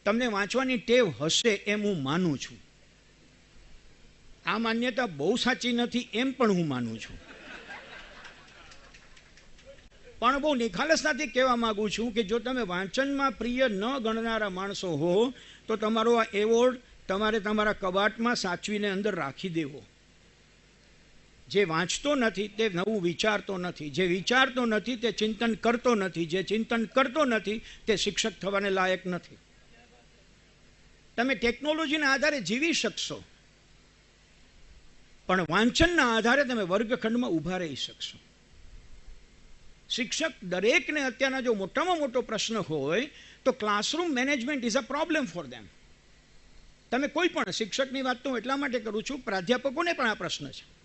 તમને વાંચવાની ટેવ હશે એમ હું માનું છું. આ માન્યતા બહુ સાચી નથી એમ પણ હું માનું છું. પણ બહુ નિખાલસતાથી કહેવા માગું છું કે જો તમે વાંચનમાં પ્રિય ન ગણનારા માણસો હો તો તમારો આ એવોર્ડ તમારે તમારા કબાટમાં સાચવીને અંદર રાખી દેવો. જે વાંચતો નથી તે નવું વિચારતો નથી, જે વિચારતો નથી તે ચિંતન કરતો નથી, જે ચિંતન કરતો નથી તે શિક્ષક થવાને લાયક નથી. તમે ટેકનોલોજીના આધારે જીવી શકશો પણ વાંચનના આધારે તમે વર્ગખંડમાં ઊભા રહી શકશો. શિક્ષક દરેકને અત્યારના જો મોટામાં મોટો પ્રશ્ન હોય તો classroom management is a problem for them. તમે કોઈ પણ શિક્ષકની વાત તો એટલા માટે કરું છું, પ્રાધ્યાપકોને પણ આ પ્રશ્ન છે.